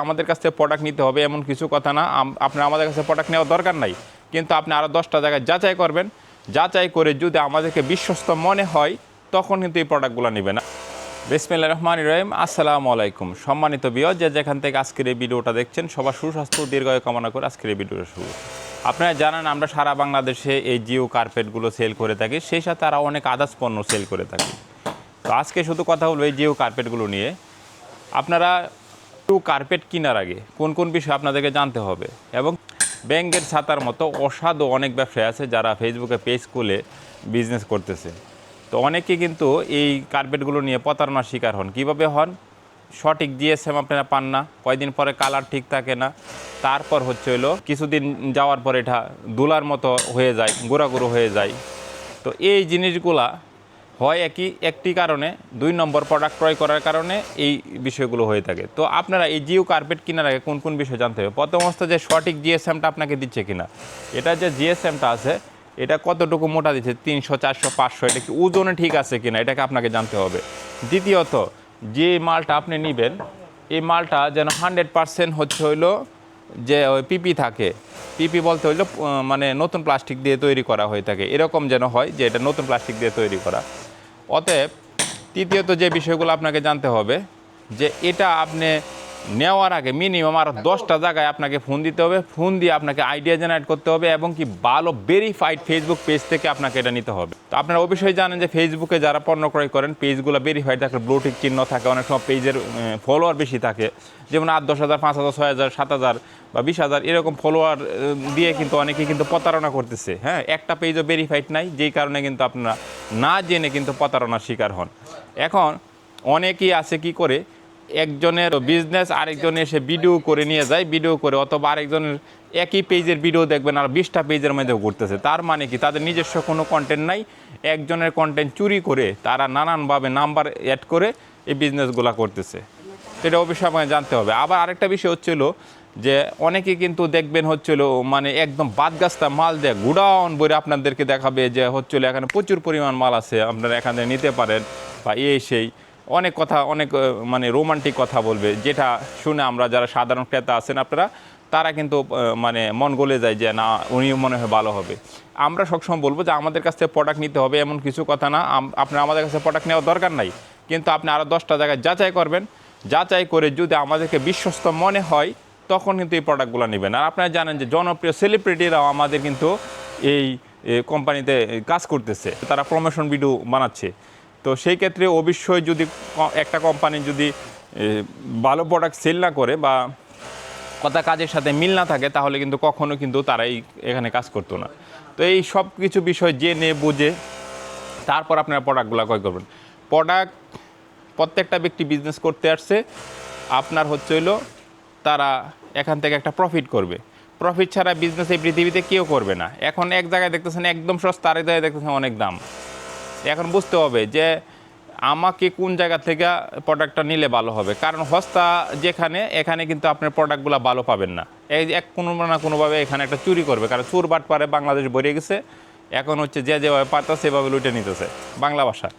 আমাদের কাছ থেকে প্রোডাক্ট নিতে হবে এমন কিছু কথা না। আপনার আমাদের কাছে প্রোডাক্ট নেওয়ার দরকার নাই, কিন্তু আপনি আরও 10টা জায়গায় যাচাই করবেন। যাচাই করে যদি আমাদেরকে বিশ্বস্ত মনে হয় তখন কিন্তু এই প্রোডাক্টগুলো নেবেন। বিসমিল্লাহির রহমানির রহিম। আসসালামু আলাইকুম সম্মানিত ভিউয়ার, যেখান থেকে আজকের এই ভিডিওটা দেখছেন সবার সুস্বাস্থ্য দীর্ঘায়ু কামনা করে আজকের এই ভিডিওটা শুরু। আপনারা জানেন আমরা সারা বাংলাদেশে এই জিও কার্পেটগুলো সেল করে থাকি, সেই সাথে আরও অনেক আদার্স পণ্য সেল করে থাকি। তো আজকে শুধু কথা বলবো এই জিও কার্পেটগুলো নিয়ে। আপনারা কার্পেট কেনার আগে কোন কোন বিষয় আপনাদেরকে জানতে হবে, এবং ব্যাংকের ছাতার মতো অসাধু অনেক ব্যবসায়ী আছে যারা ফেসবুকে পেজ খুলে বিজনেস করতেছে। তো অনেকে কিন্তু এই কার্পেটগুলো নিয়ে প্রতারণার শিকার হন। কীভাবে হন? সঠিক জিএসএম আপনারা পান না, কয়দিন পরে কালার ঠিক থাকে না, তারপর হলো কিছুদিন যাওয়ার পর এটা দুলার মতো হয়ে যায়, গুঁড়ো হয়ে যায়। তো এই জিনিসগুলা হয় একটি কারণে, 2 নম্বর প্রোডাক্ট ক্রয় করার কারণে এই বিষয়গুলো হয়ে থাকে। তো আপনারা এই জিও কার্পেট কেনার আগে কোন কোন বিষয় জানতে হবে? প্রথমত যে সঠিক জিএসএমটা আপনাকে দিচ্ছে কিনা, এটা যে জিএসএমটা আছে এটা কতটুকু মোটা দিচ্ছে, 300, 400, 500, এটা কি ওজনে ঠিক আছে কিনা এটাকে আপনাকে জানতে হবে। দ্বিতীয়ত, যে মালটা আপনি নেবেন এই মালটা যেন 100% হইলো যে ওই পিপি থাকে। পিপি বলতে হইলো মানে নতুন প্লাস্টিক দিয়ে তৈরি করা হয়ে থাকে, এরকম যেন হয় যে এটা নতুন প্লাস্টিক দিয়ে তৈরি করা। অতএব তৃতীয়ত যে বিষয়গুলো আপনাকে জানতে হবে যে এটা আপনি নেওয়ার আগে মিনিমাম আরও 10টা জায়গায় আপনাকে ফোন দিতে হবে, ফোন দিয়ে আপনাকে আইডিয়া জেনারেট করতে হবে, এবং কি ভালো ভেরিফাইড ফেসবুক পেজ থেকে আপনাকে এটা নিতে হবে। তো আপনারা অবশ্যই জানেন যে ফেসবুকে যারা পণ্য ক্রয় করেন পেজগুলো ভেরিফাইড থাকে, ব্লুটিক চিহ্ন থাকে, অনেক সময় পেজের ফলোয়ার বেশি থাকে, যেমন 8-10 হাজার, 5,000, 6,000, 7,000 বা 20,000 এরকম ফলোয়ার দিয়ে কিন্তু অনেকেই কিন্তু প্রতারণা করতেছে। হ্যাঁ, একটা পেজও ভেরিফাইড নাই, যেই কারণে কিন্তু আপনারা না জেনে কিন্তু প্রতারণার শিকার হন। এখন অনেকেই আছে কি করে, একজনের বিজনেস আরেকজনে এসে ভিডিও করে নিয়ে যায়, ভিডিও করে, অথবা আরেকজনের একই পেজের ভিডিও দেখবেন আর 20টা পেজের মধ্যে ঘুরতেছে। তার মানে কি তাদের নিজস্ব কোনো কন্টেন্ট নাই, একজনের কন্টেন্ট চুরি করে তারা নানানভাবে নাম্বার অ্যাড করে এই বিজনেসগুলো করতেছে। সেটা অবশ্যই আমাকে জানতে হবে। আবার আরেকটা বিষয় হচ্ছিল যে অনেকে কিন্তু দেখবেন মানে একদম বাদগাস্তা মাল দেয়, গুডাউন বলে আপনাদেরকে দেখাবে যে এখানে প্রচুর পরিমাণ মাল আছে, আপনারা এখানে নিতে পারেন, বা সেই অনেক কথা, অনেক মানে রোমান্টিক কথা বলবে, যেটা শুনে আমরা যারা সাধারণ ক্রেতা আছেন আপনারা, তারা কিন্তু মানে মন গলে যায় যে না, উনি মনে হয় ভালো হবে। আমরা সবসময় বলবো যে আমাদের কাছ থেকে প্রোডাক্ট নিতে হবে এমন কিছু কথা না। আপনার আমাদের কাছে প্রোডাক্ট নেওয়ার দরকার নাই, কিন্তু আপনি আরও 10টা জায়গায় যাচাই করবেন। যাচাই করে যদি আমাদেরকে বিশ্বস্ত মনে হয় তখন কিন্তু এই প্রোডাক্টগুলো নেবেন। আর আপনারা জানেন যে জনপ্রিয় সেলিব্রিটিরাও আমাদের কিন্তু এই কোম্পানিতে কাজ করতেছে, তারা প্রমোশন ভিডিও বানাচ্ছে। তো সেই ক্ষেত্রে অবশ্যই যদি একটা কোম্পানি যদি ভালো প্রোডাক্ট সেল না করে বা কথা কাজের সাথে মিল না থাকে, তাহলে কিন্তু কখনো কিন্তু তারাই এখানে কাজ করতো না। তো এই সব কিছু বিষয় জেনে বুঝে তারপর আপনারা প্রোডাক্টগুলো ক্রয় করবেন। প্রোডাক্ট প্রত্যেকটা ব্যক্তি বিজনেস করতে আসছে, আপনার তারা এখান থেকে একটা প্রফিট করবে। প্রফিট ছাড়া বিজনেস এই পৃথিবীতে কেউ করবে না। এখন এক জায়গায় দেখতেছেন একদম সস্তা, আরেক জায়গায় দেখতেছেন অনেক দাম। এখন বুঝতে হবে যে আমাকে কোন জায়গা থেকে প্রোডাক্টটা নিলে ভালো হবে, কারণ সস্তা যেখানে, এখানে কিন্তু আপনার প্রোডাক্টগুলো ভালো পাবেন না। এই কোনো না কোনোভাবে এখানে একটা চুরি করবে, কারণ চোর বাট পারে বাংলাদেশ ভরে গেছে। এখন যে যেভাবে পারতো সেভাবে লুটে নিতেছে বাংলা ভাষা।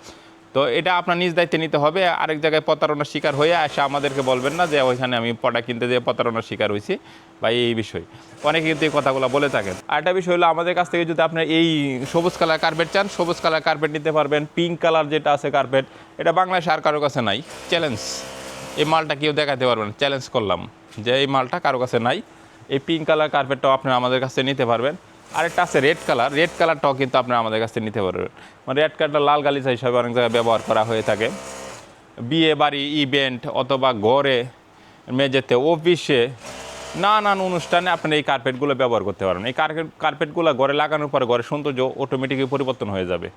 তো এটা আপনার নিজ দায়িত্বে নিতে হবে। আরেক জায়গায় প্রতারণার শিকার হয়ে আসে আমাদেরকে বলবেন না যে ওইখানে আমি প্রোডাক্ট কিনতে যেয়ে প্রতারণার শিকার হয়েছি বা এই বিষয়। অনেকে কিন্তু এই কথাগুলো বলে থাকেন। আরেকটা বিষয় হলো, আমাদের কাছ থেকে যদি আপনার এই সবুজ কালার কার্পেট চান, সবুজ কালার কার্পেট নিতে পারবেন। পিঙ্ক কালার যেটা আছে কার্পেট, এটা বাংলাদেশে আর কারো কাছে নাই। চ্যালেঞ্জ, এই মালটা কেউ দেখাতে পারবেন, চ্যালেঞ্জ করলাম যে এই মালটা কারো কাছে নাই। এই পিঙ্ক কালার কার্পেটটাও আপনারা আমাদের কাছে নিতে পারবেন। আরেকটা আছে রেড কালার, রেড কালারটাও কিন্তু আপনারা আমাদের কাছে নিতে পারবেন। মানে রেড কালারটা লাল গালিচা হিসাবে অনেক জায়গায় ব্যবহার করা হয়ে থাকে। বিয়ে বাড়ি, ইভেন্ট, অথবা ঘরে, মেঝেতে, অফিসে, নানান অনুষ্ঠানে আপনি এই কার্পেটগুলো ব্যবহার করতে পারেন। এই কার্পেটগুলো ঘরে লাগানোর পরে ঘরের সৌন্দর্য অটোমেটিকলি পরিবর্তন হয়ে যাবে।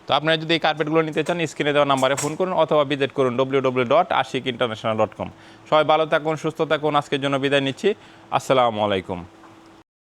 তো আপনারা যদি এই কার্পেটগুলো নিতে চান, স্ক্রিনে দেওয়া নাম্বারে ফোন করুন অথবা ভিজিট করুন www.ashikinternational.com। সবাই ভালো থাকুন, সুস্থ থাকুন। আজকের জন্য বিদায় নিচ্ছি। আসসালামু আলাইকুম।